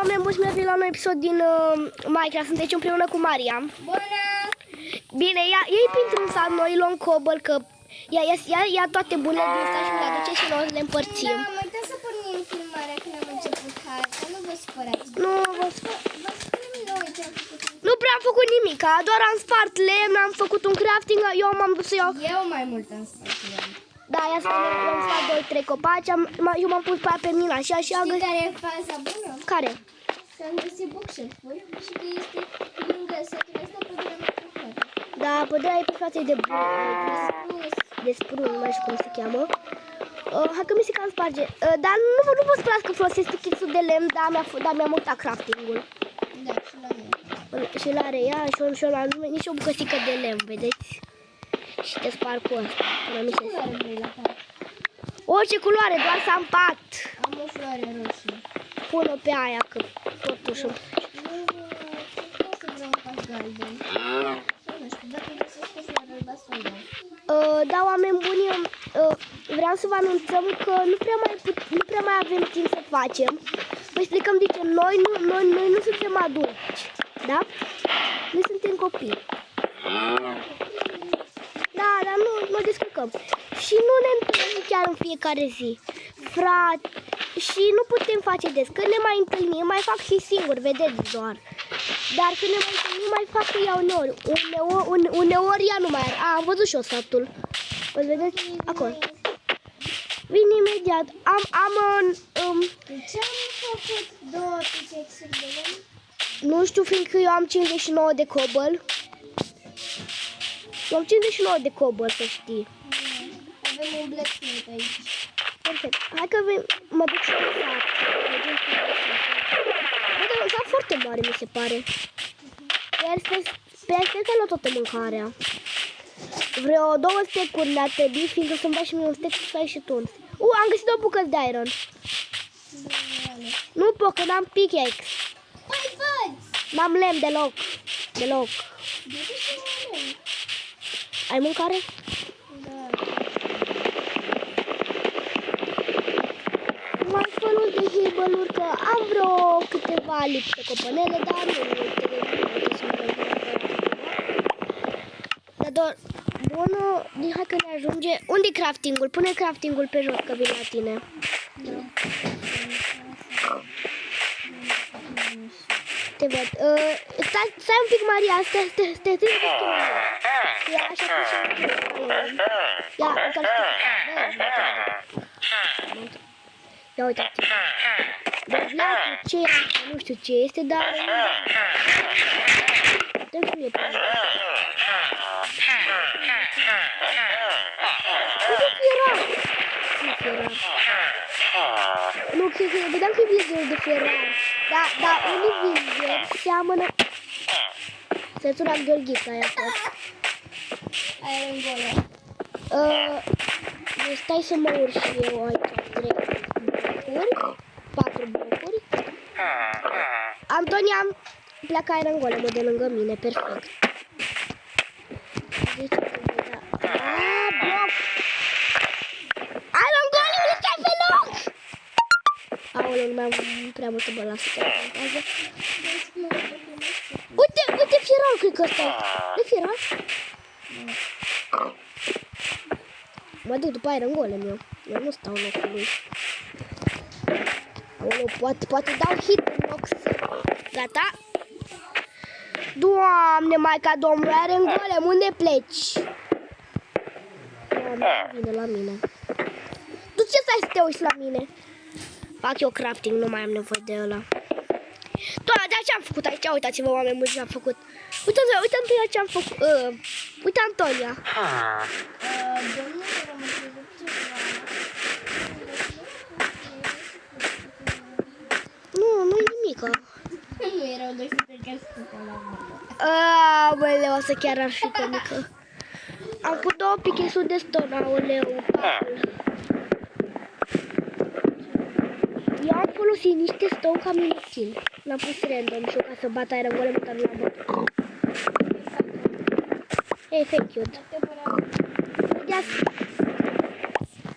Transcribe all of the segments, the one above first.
oameni buni, mi-a la un episod din Minecraft. Suntem aici împreună cu Maria. Bună! Bine, ei printr un sat, noi luăm cobble, că ia toate bunele din sat și le aduce și noi le împărțim. Da, am uitat să pornim filmarea când am început harta, nu vă spărați. Nu vă Vă spunem noi ce am făcut. Nu prea am făcut nimic, doar am spart lemn, am făcut un crafting, eu m-am dus să iau... Eu mai mult am spus. Da, ia să vedem, eu am spart 2-3 copaci, eu m-am pus pe aia pe mine așa și am Știi găsit... care e faza bună? Care? Că am găsit bookshelf-uri și că este lângă satul ăsta pădurea mai frumoasă. Da, pădurea e pe față de Spus. de sprun, nu mai știu cum se cheamă. Hai că mi se cam sparge. Dar nu vă sperați că folosesc pichețul de lemn, dar mi-am mutat crafting-ul. Da, și la mine. Și la rea și la nici o bucățică de lemn, vedeți? Și te spar cu ăsta. Ce culoare vrei la pat? Orice culoare, doar să am pat. Am o floare roșie. Pun-o pe aia, că totuși... Nu să vreau un pas galben. Sau nu știu, dacă găsesc o floare albastră, da. Da, oameni buni, vreau să vă anunțăm că nu prea mai avem timp să facem. Vă explicăm de ce. Noi nu suntem adulți, da? Noi suntem copii. Da, dar nu descurcăm. Și nu ne întâlnim chiar în fiecare zi. Frate, și nu putem face des. Când ne mai întâlnim, mai fac și singur, vedeți doar. Dar când ne mai întâlnim, mai fac cu ea uneori. Uneori ea nu mai are. Am văzut și eu satul. Îl vedeți? Acolo. Vin imediat. De ce am făcut 2 picexuri de lemn? Nu știu, fiindcă eu am 59 de cobble. Eu am 59 de cobble, să știi. Avem un blacksmith aici. Perfect. Hai că mă duc și în sat. Uite, un sat foarte mare, mi se pare. Pe aia cred că luat toată mâncarea. Vreo 2 stecuri ne-ar trebui, fiindcă să-mi dai și mie un stec și să ai și tu un stec. Am găsit 2 bucăți de iron. Nu pot, că n-am pickaxe. Păi, văd! N-am lemn deloc. Deloc. Du-te și la lemn. Ai mâncare? Da. Mai felul de hirbăluri, că am vreo câteva lipse copănele, dar nu multe. Dar doar, bună, hai că ne ajunge. Unde e crafting-ul? Pune crafting-ul pe jos, că vin la tine. Da. Te văd. Stai un pic, Maria, stai. Ia, așa cum și ia, ia uitați. Dezlacul ce nu știu ce este, dar... Dă cum e pe aia. Uite fierar! Nu fierar. Nu, vedeam că e vizor de fierar. Da, unii vizori seamănă... Să-ți una gheorghița aia fost. Aia e în golă. Stai să mă urc și eu aici 3 blocuri, 4 blocuri. Antonia, pleacă Iron Golem de lângă mine, perfect. Deci, bloc! Iron Golem, stai pe loc! Aoleu, nu mai am prea multă bălasă. Uite fierarul, cred că ăsta e. E fierar? Mă duc după Iron Golem eu nu stau în locul lui. Aoleu, poate dau hit în loc să... Gata? Doamne, Maica Domnului, Iron Golem, unde pleci? Doamne, vine la mine. Tu ce stai să te uiți la mine? Fac eu crafting, nu mai am nevoie de ăla. Doamne, dar ce am făcut aici? Uitați-vă, oameni mulți, ce am făcut. Uite Antonia ce am făcut. Uite Antonia. Domnule, am înțeles ceva. Nu e nimica. Nu erau 200 găsite la mână. Aoleu, asta chiar ar fi comică. Am făcut 2 pickaxe-uri de stone, aoleu. Eu am folosit niște stone cam inutil. L-am pus random și eu ca să bat Iron Golem, dar nu l-am bătut. Ei, fake cute.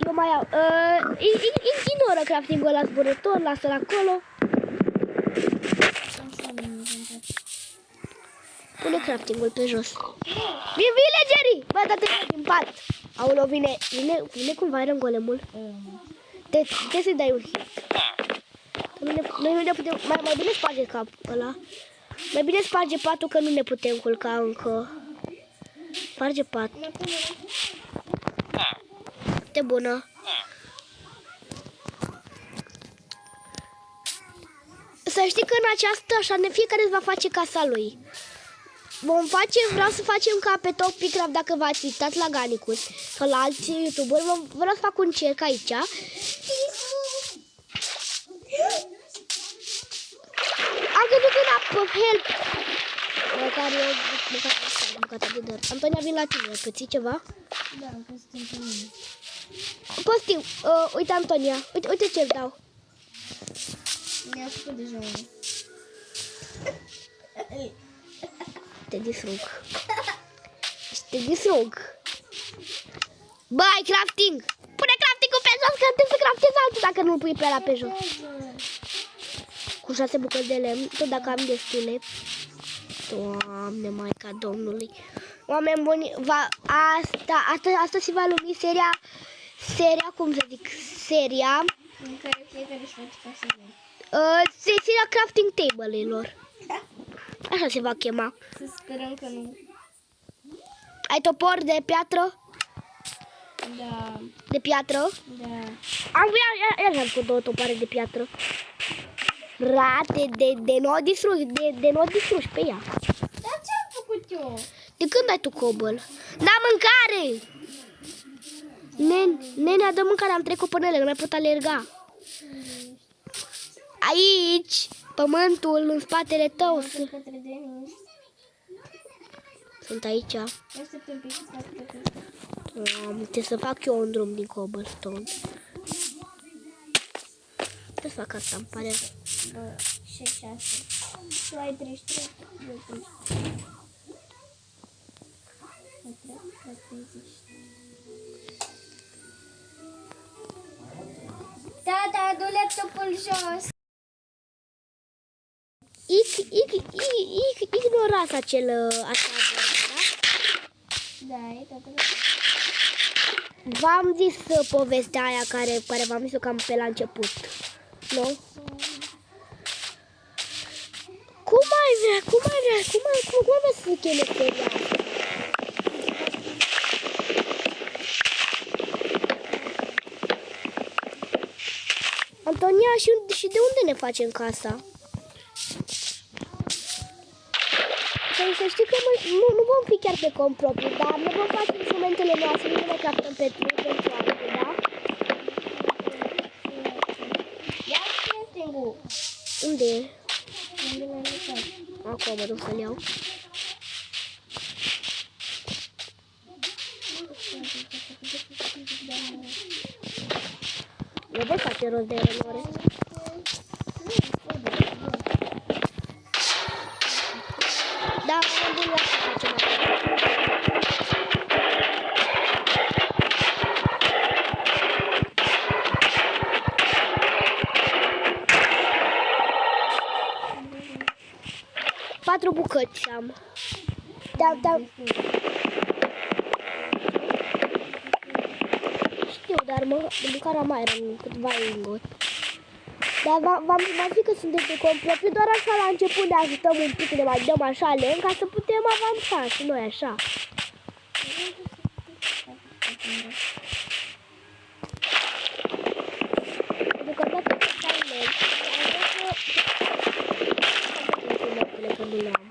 Eu mai iau. Ignoră crafting-ul ăla zburător, lasă-l acolo. Pune crafting-ul pe jos. Vin villagerii! Bă, dă-te din pat. Aoleu, vine cumva Iron Golemul. Trebuie să-i dai un hit. Noi nu ne putem... Mai bine sparge capul ăla. Mai bine sparge patul că nu ne putem culca încă. Sparge patul. Foarte bună. Să știi că în această, așa, fiecare îți va face casa lui. Vreau să facem ca pe Top Picraft, dacă v-ați uitat la Ganicus sau la alți youtuberi, vreau să fac un cerc aici. Am căzut în apă, help! Măcar eu, bucata de dăr. Antonia, vin la tine, că ții ceva? Da, am căzut în mine. Postiu, uite Antonia, uite ce-ți dau. Mi-a făcut deja unul. Te distrug. Te distrug. Bă, ai crafting! Pune crafting-ul pe jos, că trebuie să craftezi altul dacă nu-l pui pe ăla pe jos. Cu 6 bucăți de lemn, tot dacă am destule. Doamne, Maica Domnului. Oameni buni, asta se va numi seria, cum să zic, seria În care fiecare își face casa lui. seria crafting table-ilor. Așa se va chema. Să sperăm că nu. Ai topor de piatră? Da, De piatră? da. Am cu 2 topoare de piatră. Rate, de nu o distrugi pe ea. Dar ce-am făcut eu? De când ai tu cobble? Da, mâncare! Nenea, dă mâncare, am 3 copănele, nu mai pot alerga. Aici, pământul în spatele tău. Către Denis. Sunt aici. Așteptăm pe spate. Trebuie să fac eu un drum din cobblestone. Trebuie să fac asta, îmi pare. Bă, 6. Tu ai 33. Eu 33. Tata, du laptopul jos. Ignorați acea vorbă, da? Da, e tata. V-am zis povestea aia care v-am zis-o cam pe la început. Nu? Cum ai vrea să se cheme seria asta? Antonia, și de unde ne facem casa? Să știi că nu vom fi chiar pe cont propriu, dar ne vom face instrumentele noastre, nu ne captăm pentru altul, da? Ia crafting-ul. Unde e? Unde l-ai lăsat? Acum mă duc să-l iau. Eu de face rost de renore. Da, am bun la să facem patru bucăți am. Da. Știu, dar mâncarea mai rămân câteva ingot. Dar v-am zis că suntem pe cont propriu, doar așa la început ne ajutăm un pic, ne mai dăm așa lemn ca să putem avansa și noi așa. Deocamdată că stai lemn, că nu le am.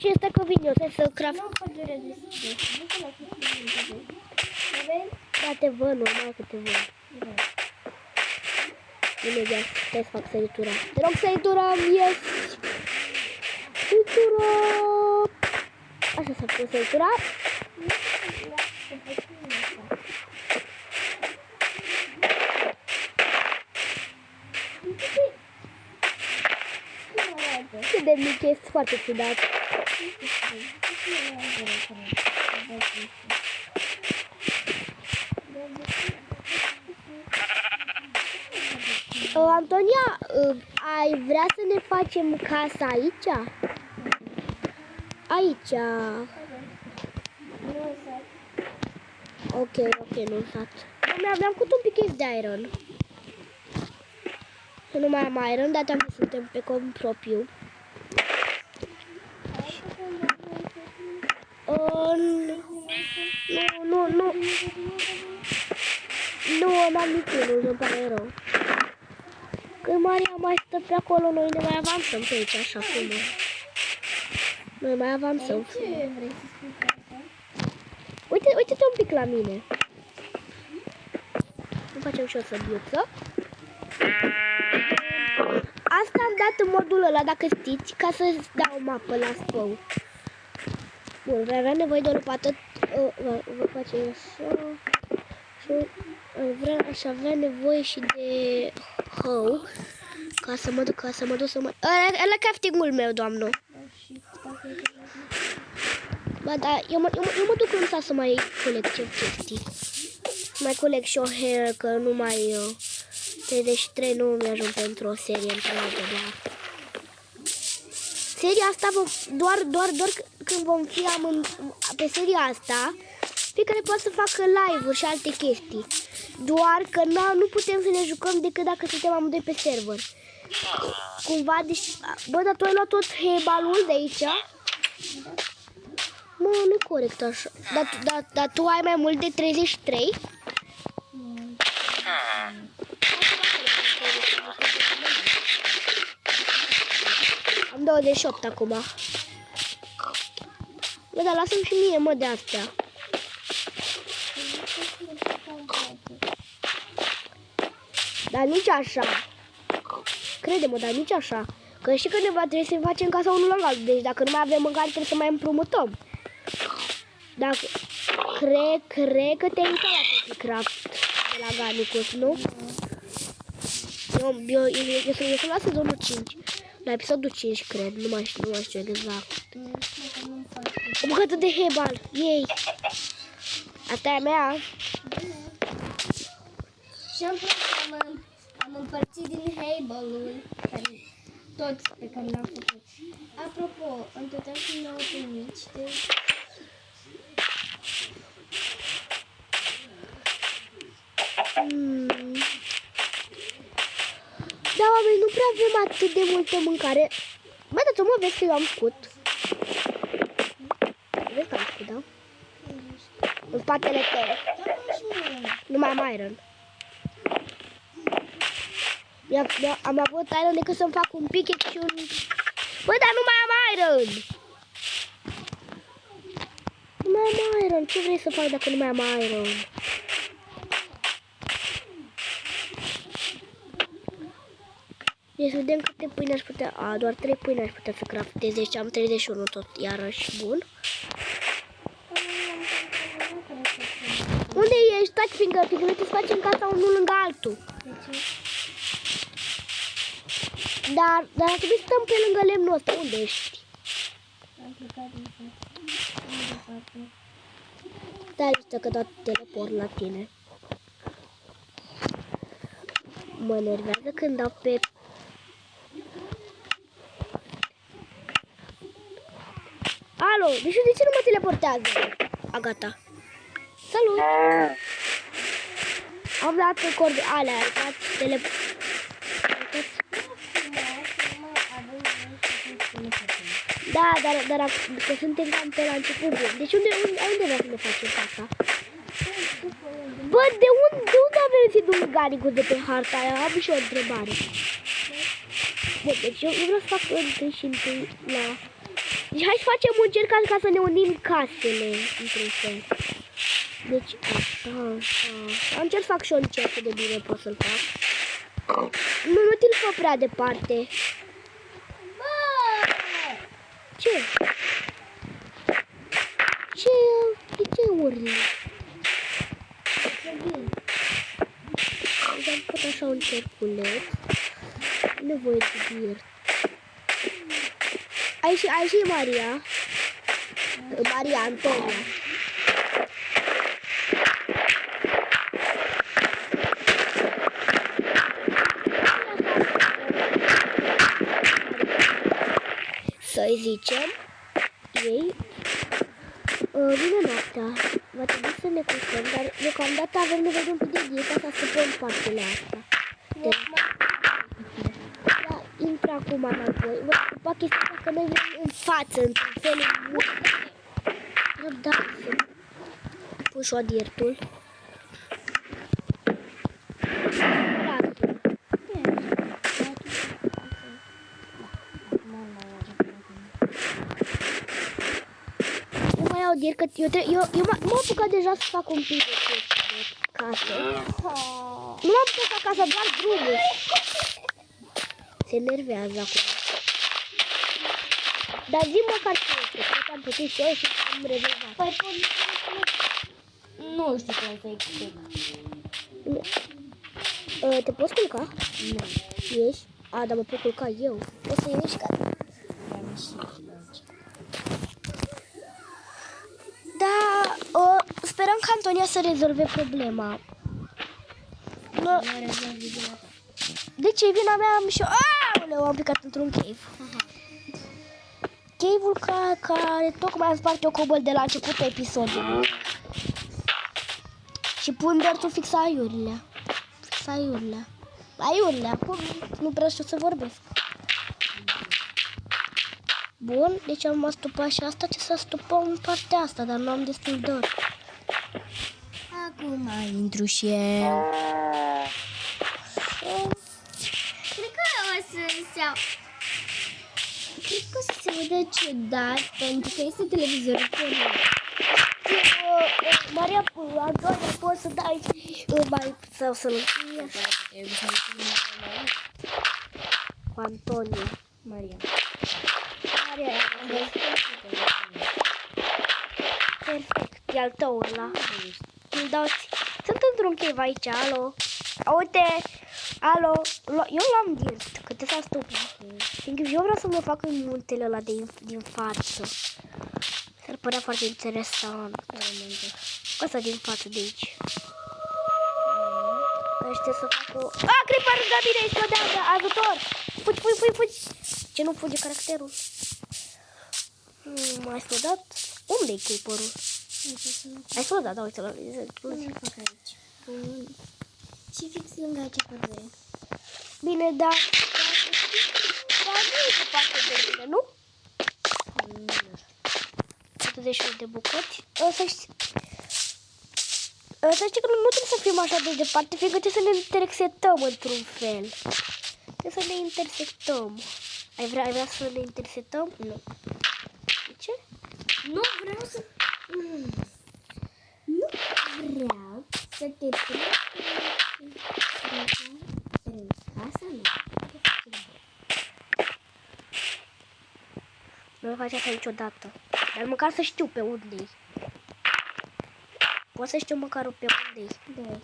Ce este că vin eu, trebuie să craft. Nu pădure de stres. Du-te la crafting-ul. Vezi? Da, te văd, normal că te văd. Imediat, stai să fac săritura. Te rog, săritura, yes! Săritura! Așa s-a făcut săritura. Cât de mic este, foarte ciudat. Antonia, ai vrea să ne facem casa aici? Aici. Nu să. Ok, nu sat. Mi-am făcut un pickaxe de iron. Să nu mai am iron, dar am suntem pe cont propriu. Nu, n-am niciunul, îmi pare rău. Când Maria mai stă pe acolo, noi ne mai avansăm pe aici, așa cum. Noi mai avansăm. Ce vrei să spui pe asta? Uite-te un pic la mine. Nu facem și o săbiuță. Asta am dat în modul ăla, dacă știți, ca să-ți dau o mapă la spău. Bun, vei avea nevoie de o lopată. Vă face așa. Și aș avea nevoie și de hău. Ca să mă duc, Ăla crafting-ul meu, doamnă. Ba da, eu mă duc în sat să mai coleg ce chestii. Să mai coleg și o hair, că nu mai... 33 nu mi-ajung pentru o serie întreagă, da. Seria asta, doar când vom fi pe seria asta, fiecare poate să facă live-uri și alte chestii. Doar că nu putem să ne jucăm decât dacă suntem amândoi pe server. Cumva, deci... Bă, dar tu ai luat tot hebalul de aici? Mă, nu corect așa. Dar tu ai mai mult de 33? Am 28 acum. Bă, dar lasă-mi și mie, mă, de astea. Dar nici așa. Crede-mă, dar nici așa. Că și când ne va trebui să facem casa unul lângă altul. Deci dacă nu mai avem mâncare, trebuie să mai împrumutăm. Dacă... Cred că te-ai uitat la Copycraft de la Garnicus, nu? Eu sunt la sezonul 5. La episodul 5, cred. Nu mai știu exact. O bucată de hebal. Ei. Asta e a mea. Și în plus am împărțit din hebal-ul tot pe care l-am făcut. Apropo, în total sunt 9 mici, deci... Da, oameni, nu prea avem atât de multă mâncare. Bă, dar tu mă vezi că eu am scut. Vezi că am scut, da? În spatele tău. Nu mai am iron. Am avut iron decât să-mi fac un pickaxe și un... Bă, dar nu mai am iron! Nu mai am iron. Ce vrei să fac dacă nu mai am iron? Deci vedem câte pâine aș putea... doar 3 pâine aș putea să craftez. Deci am 31 tot, iarăși bun. Unde ești? Stați, fiindcă trebuie să facem casa unul lângă altul. Dar ar trebui să stăm pe lângă lemnul ăsta. Unde ești? Am plecat din departe. Stai listă că dau teleport la tine. Mă enervează când dau pe... Alo, deci de ce nu mă teleportează? Gata. Salut! Am dat corde alea, dat teleport. Da, dar că suntem cam pe la început. Deci unde vrea să ne facem casa? Bă, de unde avem zidul Garnicus de pe harta aia? Am și o întrebare. Bă, deci eu vreau să fac întâi și întâi la... Deci hai să facem un cerc ca să ne unim casele, într-un fel. Deci așa. Am încerc să fac și un cerc de bine pot să-l fac. Nu te-l fă prea departe. Ce? De ce urli? Am făcut așa un cerculeț. Nevoie de dirt. Ai și Maria. Maria Antonia. să-i zicem ei, vine noaptea, va trebui să ne culcăm, dar deocamdată avem nevoie de un pic de ghid ca să scăpăm partele astea. Deci, intră acum înapoi, vă scupa chestia asta că noi venim în față, într-un fel în răbdare să pun și odiertul. Odier, că eu m-am apucat deja să fac un pic de casă. Nu m-am apucat acasă, doar drumul. Se enervează acum. Dar zi măcar ce este, că am putut și eu și am rezolvat. Păi, nu știu cum să explic. Te poți culca? Nu. Ieși? A, dar mă pot culca eu. O să ieși ca... Da, sperăm că Antonia să rezolve problema. De ce vina mea am și eu? Aoleu, am picat într-un cave. Cave-ul care tocmai am spart eu cobăl de la începutul episodului. Și pun dirt-ul fix aiurile. Fix aiurile. Aiurile, acum nu prea știu să vorbesc. Bun, deci am stupat și asta, ce să stupăm în partea asta, dar nu am destul dor. Acum intru și eu. Cred că o să Cred că o să se udă ciudat, pentru că este televizorul pe noi. Maria, Antonia, poți să dai mai sau să-l închide? Cu Antonia. Maria. Perfect, e al tău ăla. Sunt într-un cave aici, alo. Uite, alo, eu l-am dirt, că te s-a stupat. Fiindcă eu vreau să mă fac în muntele ăla din față. S-ar părea foarte interesant. Asta din față de aici. Aștept să fac o... creeper lângă mine, explodează, ajutor! Fugi! Ce nu fuge caracterul? M-a explodat? Unde-i creeper-ul? Ai explodat, da, uite-l. Și fix lângă aici pădure. Bine, dar nu e departe de mine, nu? 48 de bucăți. Să știi că nu trebuie să fim așa de departe, fiindcă trebuie să ne intersectăm într-un fel. Trebuie să ne intersectăm. Ai vrea să ne intersectăm? Nu. De ce? Nu vreau să... Nu vreau să te prind în casa mea. Nu faci asta niciodată. Dar măcar să știu pe unde-i. Pot să știu măcar pe unde-i. Da,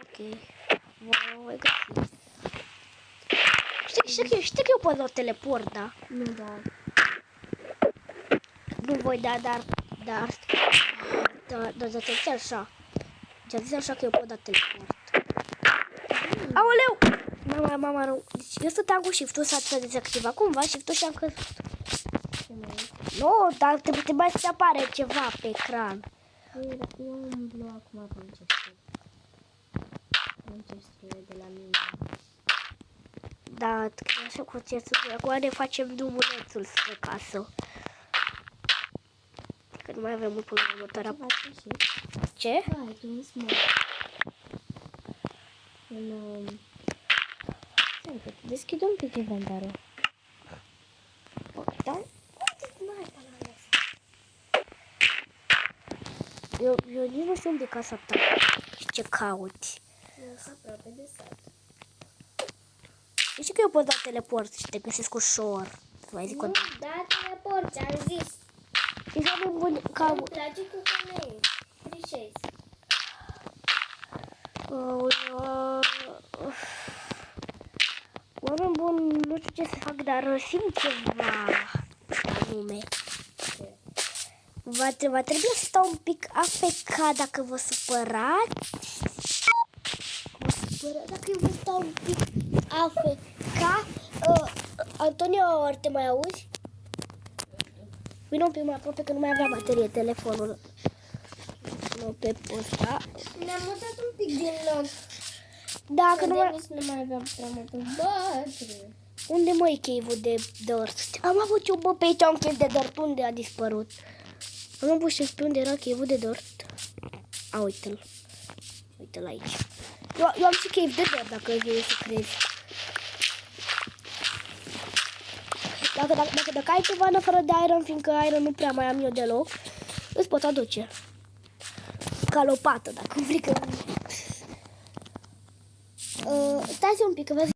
Ok. Voi găsi. Știi că eu pot să teleport, da? nu, da. Nu voi da, dar ți așa. Ți-a așa că eu pot da teleport. Aoleu! Mama, nu. Deci eu stăteam cu shift-ul s-a dezactivat cumva shift-ul și am căzut. Nu, dar trebuie să apare ceva pe ecran. Eu umblu acum pe Winchester de la mine. Da, așa cu țețul. Acum ne facem drumulețul spre casă. Că nu mai avem mult până la următoarea. Ce? Hai, tu un smart. Deschid un pic inventarul. Da? Eu nici nu știu unde e casa ta și ce cauți. Eu sunt aproape de sat. Știi că eu pot da teleport și te găsesc ușor. Mai zic Nu, da, teleport, am zis. Îmi place cu femei. Trișezi. Oameni buni, nu știu ce să fac, dar simt ceva anume. Va trebui să stau un pic afecat dacă vă supărați. Dacă eu vă stau un pic afecat, Antonio, ori te mai auzi? Vino un pic mai aproape că nu mai avea baterie telefonul. Nu pe ăsta. Ne-am mutat un pic din loc. Dacă nu mai... Denis nu mai aveam prea multă baterie. Unde mă e cave-ul de dirt? Am avut eu, bă, pe aici un cave de dirt. Unde a dispărut? Am avut și pe unde era cave-ul de dirt. A, uite-l. Uite-l aici. Eu am și cave de dirt, dacă vrei să crezi. Dacă ai ceva în afară de iron, fiindcă iron nu prea mai am eu deloc, îți pot aduce. Ca lopată, dacă vrei că... Stai un pic, că vezi.